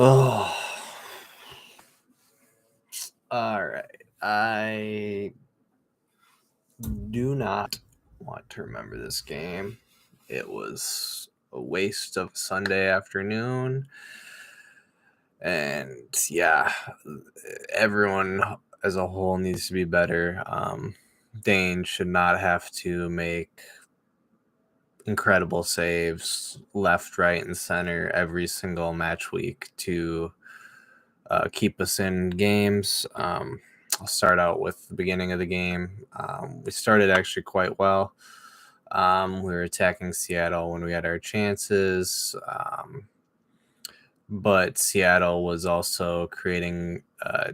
Oh, all right. I do not want to remember this game. It was a waste of Sunday afternoon. And yeah, everyone as a whole needs to be better. Dane should not have to make incredible saves left, right, and center every single match week to keep us in games. I'll start out with the beginning of the game. We started actually quite well. We were attacking Seattle when we had our chances, but Seattle was also creating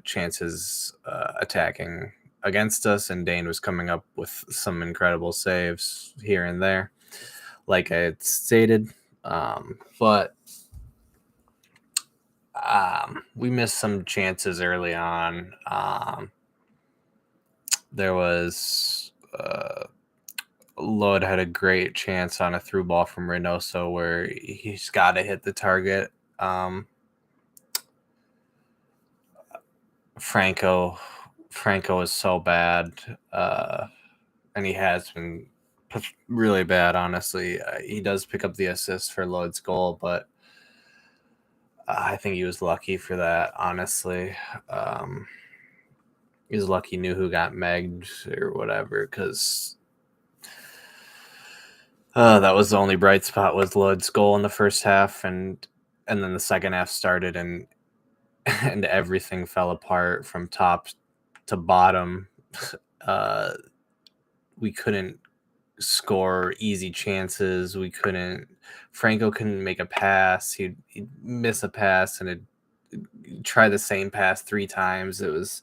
chances attacking against us, and Dane was coming up with some incredible saves here and there, like I had stated. But we missed some chances early on. There was Lod had a great chance on a through ball from Reynoso where he's got to hit the target. Franco is so bad, and he has been really bad, honestly. He does pick up the assist for Lod's goal, but I think he was lucky for that, honestly. He was lucky knew who got megged or whatever, because that was the only bright spot was Lod's goal in the first half, and then the second half started, and everything fell apart from top to bottom. We couldn't score easy chances. Franco couldn't make a pass. He'd miss a pass and it'd try the same pass 3 times. It was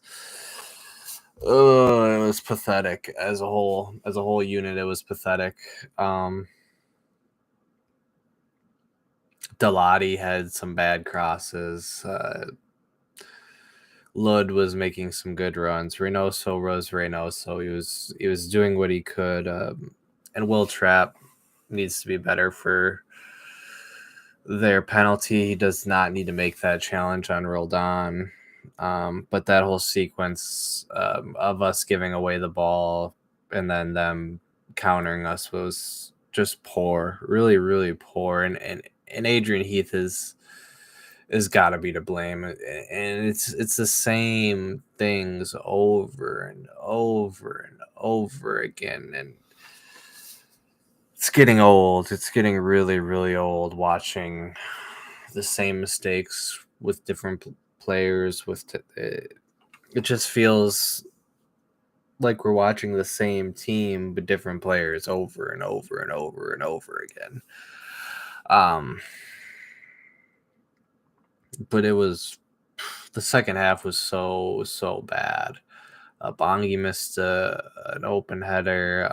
pathetic as a whole unit. It was pathetic. Delati had some bad crosses. Lod was making some good runs. Reynoso was Reynoso. He was doing what he could. And Will Trapp needs to be better for their penalty. He does not need to make that challenge on Roldan. But that whole sequence of us giving away the ball and then them countering us was just poor, really, really poor. And Adrian Heath is got to be to blame, and it's the same things over and over and over again, and it's getting old. It's getting really, really old watching the same mistakes with different players. It just feels like we're watching the same team but different players over and over and over and over again. But it was the second half was so bad. Bongi missed an open header.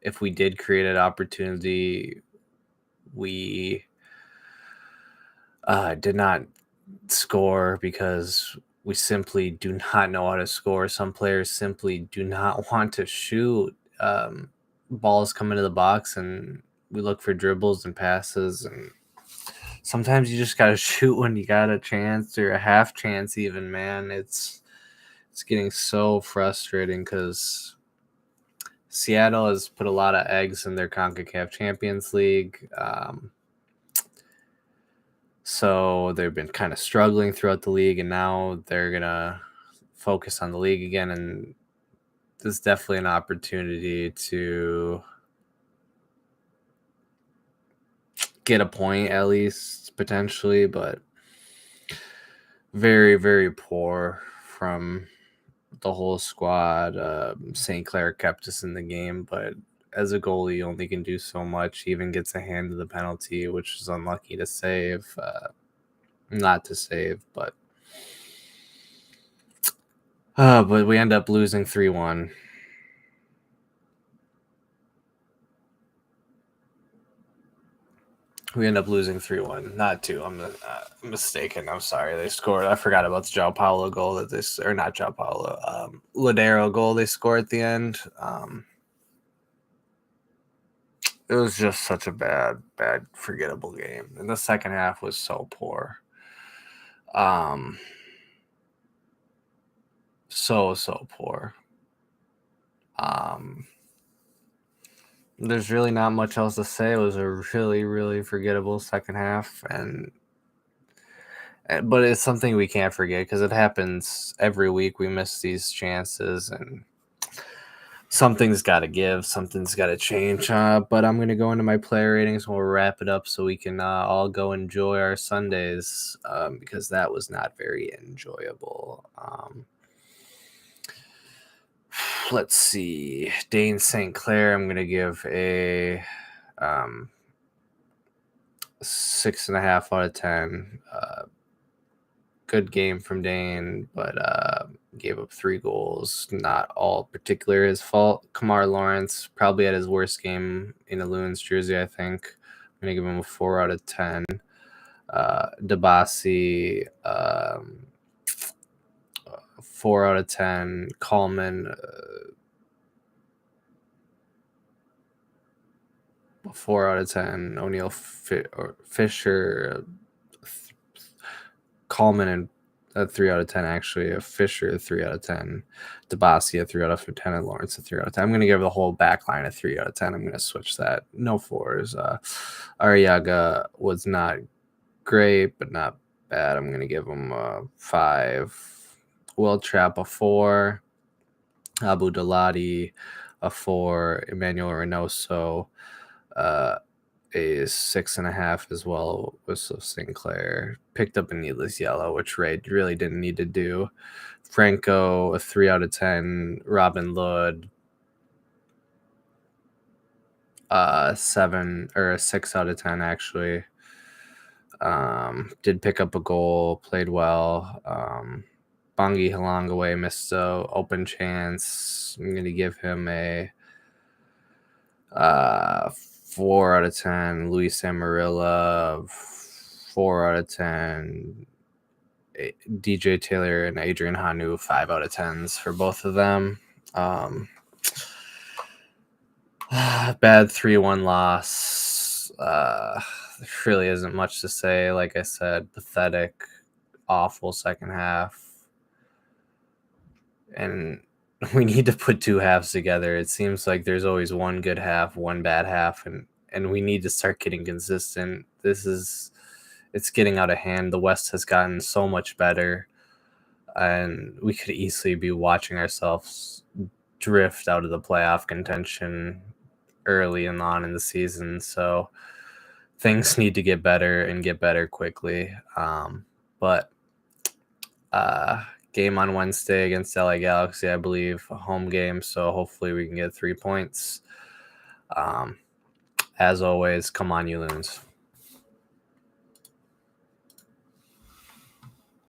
If we did create an opportunity, we did not score because we simply do not know how to score. Some players simply do not want to shoot. Balls come into the box and we look for dribbles and passes, and sometimes you just got to shoot when you got a chance or a half chance even, man. It's getting so frustrating because Seattle has put a lot of eggs in their CONCACAF Champions League. So they've been kind of struggling throughout the league, and now they're going to focus on the league again. And there's definitely an opportunity to get a point at least, potentially, but very, very poor from the whole squad. St. Clair kept us in the game, but as a goalie, you only can do so much. He even gets a hand of the penalty, which is unlucky to save. Not to save, but we end up losing 3-1. We end up losing 3-1, not 2. I'm mistaken. I'm sorry. They scored. I forgot about the João Paulo goal or not João Paulo. Ladero goal they scored at the end. it was just such a bad, forgettable game. And the second half was so poor. So poor. There's really not much else to say. It was a really, really forgettable second half, but it's something we can't forget because it happens every week. We miss these chances, and something's got to give. Something's got to change. But I'm going to go into my player ratings and we'll wrap it up so we can all go enjoy our Sundays because that was not very enjoyable. Let's see. Dane St. Clair, I'm going to give a 6.5 out of 10. Good game from Dane, but gave up 3 goals. Not all particular his fault. Kamar Lawrence probably had his worst game in a Loons jersey, I think. I'm going to give him a 4 out of 10. Dabasi, 4 out of 10. Coleman, 4 out of 10. O'Neill Fisher, Coleman and a 3 out of 10, actually. A Fisher, a 3 out of 10. Dabasi, a 3 out of 10. And Lawrence, a 3 out of 10. I'm going to give the whole back line a 3 out of 10. I'm going to switch that. No 4s. Arriaga was not great, but not bad. I'm going to give him a 5. Will Trapp, a 4. Abu Dalati, a 4. Emmanuel Reynoso, a 6.5 as well. Whistle Sinclair picked up a needless yellow, which Ray really didn't need to do. Franco, a 3 out of 10. Robin Lod, 7 or a 6 out of 10 actually. Did pick up a goal, played well. Bongi Halangaway missed a open chance. I'm gonna give him a 4 out of 10. Luis Amarilla, 4 out of 10. DJ Taylor and Adrian Hanu, 5 out of 10s for both of them. Bad 3-1 loss. There really isn't much to say. Like I said, pathetic, awful second half. And we need to put 2 halves together. It seems like there's always one good half, one bad half, and we need to start getting consistent. It's getting out of hand. The West has gotten so much better, and we could easily be watching ourselves drift out of the playoff contention early and on in the season. So things need to get better and get better quickly. But game on Wednesday against LA Galaxy, I believe, a home game. So hopefully we can get 3 points. As always, come on, you Loons.